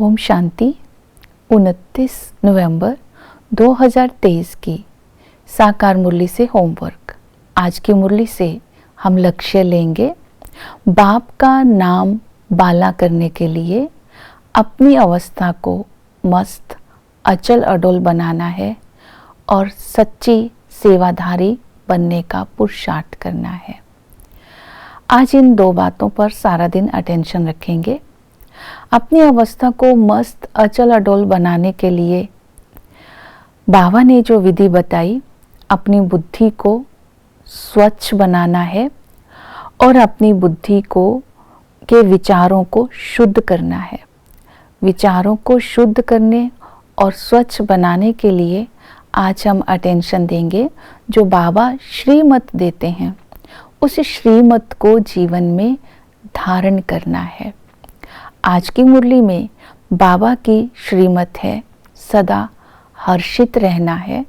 ओम शांति। 29 नवंबर 2023 की साकार मुरली से होमवर्क। आज की मुरली से हम लक्ष्य लेंगे बाप का नाम बाला करने के लिए अपनी अवस्था को मस्त अचल अडोल बनाना है और सच्ची सेवाधारी बनने का पुरुषार्थ करना है। आज इन दो बातों पर सारा दिन अटेंशन रखेंगे। अपनी अवस्था को मस्त अचल अडोल बनाने के लिए बाबा ने जो विधि बताई, अपनी बुद्धि को स्वच्छ बनाना है और अपनी बुद्धि को के विचारों को शुद्ध करना है। विचारों को शुद्ध करने और स्वच्छ बनाने के लिए आज हम अटेंशन देंगे जो बाबा श्रीमत देते हैं, उस श्रीमत को जीवन में धारण करना है। आज की मुरली में बाबा की श्रीमत है सदा हर्षित रहना है,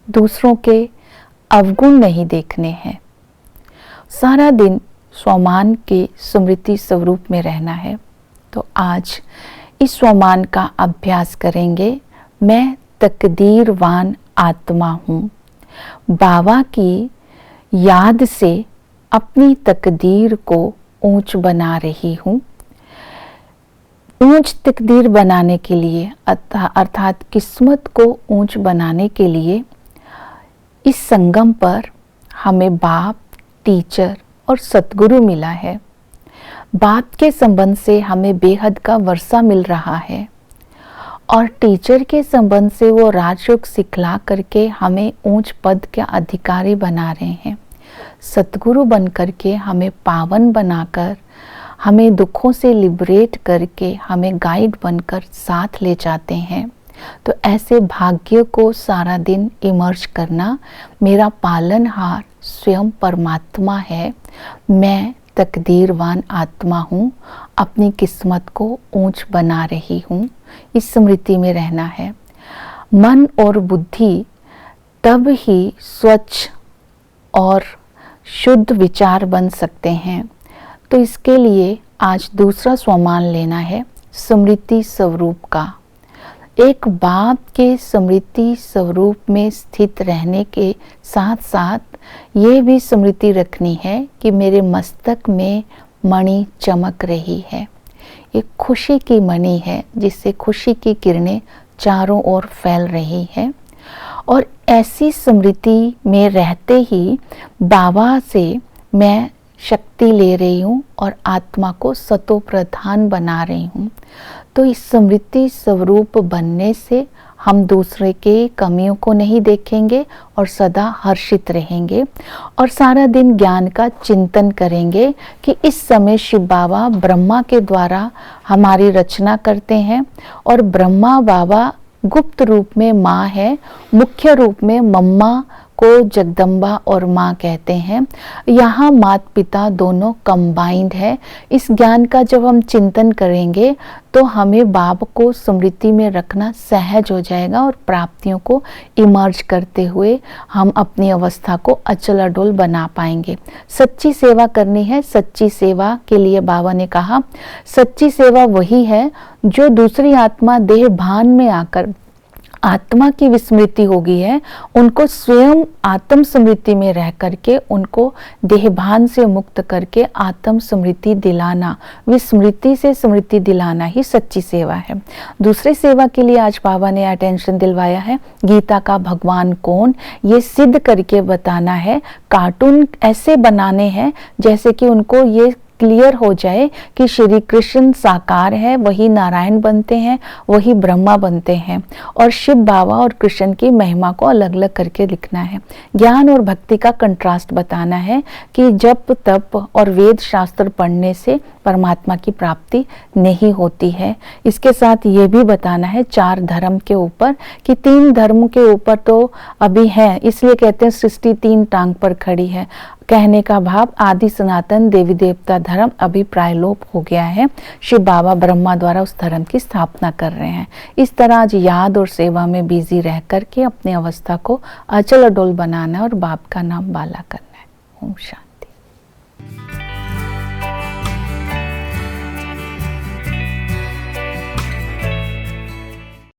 दूसरों के अवगुण नहीं देखने हैं, सारा दिन स्वमान के स्मृति स्वरूप में रहना है। तो आज इस स्वमान का अभ्यास करेंगे। मैं तकदीरवान आत्मा हूँ, बाबा की याद से अपनी तकदीर को ऊंच बना रही हूँ। ऊंच तकदीर बनाने के लिए अर्थात किस्मत को ऊंच बनाने के लिए इस संगम पर हमें बाप, टीचर और सतगुरु मिला है। बाप के संबंध से हमें बेहद का वर्षा मिल रहा है और टीचर के संबंध से वो राजयोग सिखला करके हमें ऊंच पद के अधिकारी बना रहे हैं। सतगुरु बन करके हमें पावन बनाकर, हमें दुखों से लिबरेट करके हमें गाइड बनकर साथ ले जाते हैं। तो ऐसे भाग्य को सारा दिन इमर्ज करना। मेरा पालनहार स्वयं परमात्मा है, मैं तकदीरवान आत्मा हूँ, अपनी किस्मत को ऊंच बना रही हूँ। इस स्मृति में रहना है। मन और बुद्धि तब ही स्वच्छ और शुद्ध विचार बन सकते हैं। तो इसके लिए आज दूसरा स्वमान लेना है स्मृति स्वरूप का। एक बाप के स्मृति स्वरूप में स्थित रहने के साथ साथ ये भी स्मृति रखनी है कि मेरे मस्तक में मणि चमक रही है। एक खुशी की मणि है जिससे खुशी की किरणें चारों ओर फैल रही है। और ऐसी स्मृति में रहते ही बाबा से मैं शक्ति ले रही हूँ और आत्मा को सतो प्रधान बना रही हूँ। तो इस स्मृति स्वरूप बनने से हम दूसरे के कमियों को नहीं देखेंगे और सदा हर्षित रहेंगे और सारा दिन ज्ञान का चिंतन करेंगे कि इस समय शिव बाबा ब्रह्मा के द्वारा हमारी रचना करते हैं और ब्रह्मा बाबा गुप्त रूप में माँ है, मुख्य रूप में मम्मा को जगदम्बा और माँ कहते हैं। यहाँ माता पिता दोनों कंबाइंड है। इस ज्ञान का जब हम चिंतन करेंगे तो हमें बाप को स्मृति में रखना सहज हो जाएगा और प्राप्तियों को इमर्ज करते हुए हम अपनी अवस्था को अचल अडोल बना पाएंगे। सच्ची सेवा करनी है। सच्ची सेवा के लिए बाबा ने कहा सच्ची सेवा वही है जो दूसरी आत्मा देह भान में आकर आत्मा की विस्मृति हो गई है, उनको स्वयं आत्म स्मृति में रह करके उनको देहभान से मुक्त करके आत्म स्मृति दिलाना, विस्मृति से स्मृति दिलाना ही सच्ची सेवा है। दूसरी सेवा के लिए आज बाबा ने अटेंशन दिलवाया है गीता का भगवान कौन, ये सिद्ध करके बताना है। कार्टून ऐसे बनाने हैं जैसे कि उनको ये क्लियर हो जाए कि श्री कृष्ण साकार है, वही नारायण बनते हैं, वही ब्रह्मा बनते हैं और शिव बाबा और कृष्ण की महिमा को अलग अलग करके लिखना है। ज्ञान और भक्ति का कंट्रास्ट बताना है कि जप तप और वेद शास्त्र पढ़ने से परमात्मा की प्राप्ति नहीं होती है। इसके साथ ये भी बताना है चार धर्म के ऊपर कि तीन धर्म के ऊपर तो अभी है, इसलिए कहते हैं सृष्टि तीन टांग पर खड़ी है। कहने का भाव आदि सनातन देवी देवता धर्म अभी प्रायलोप हो गया है। शिव बाबा ब्रह्मा द्वारा उस धर्म की स्थापना कर रहे हैं। इस तरह आज याद और सेवा में बिजी रह करके अपनी अवस्था को अचल अडोल बनाना और बाप का नाम बाला करना है। ओम शांति।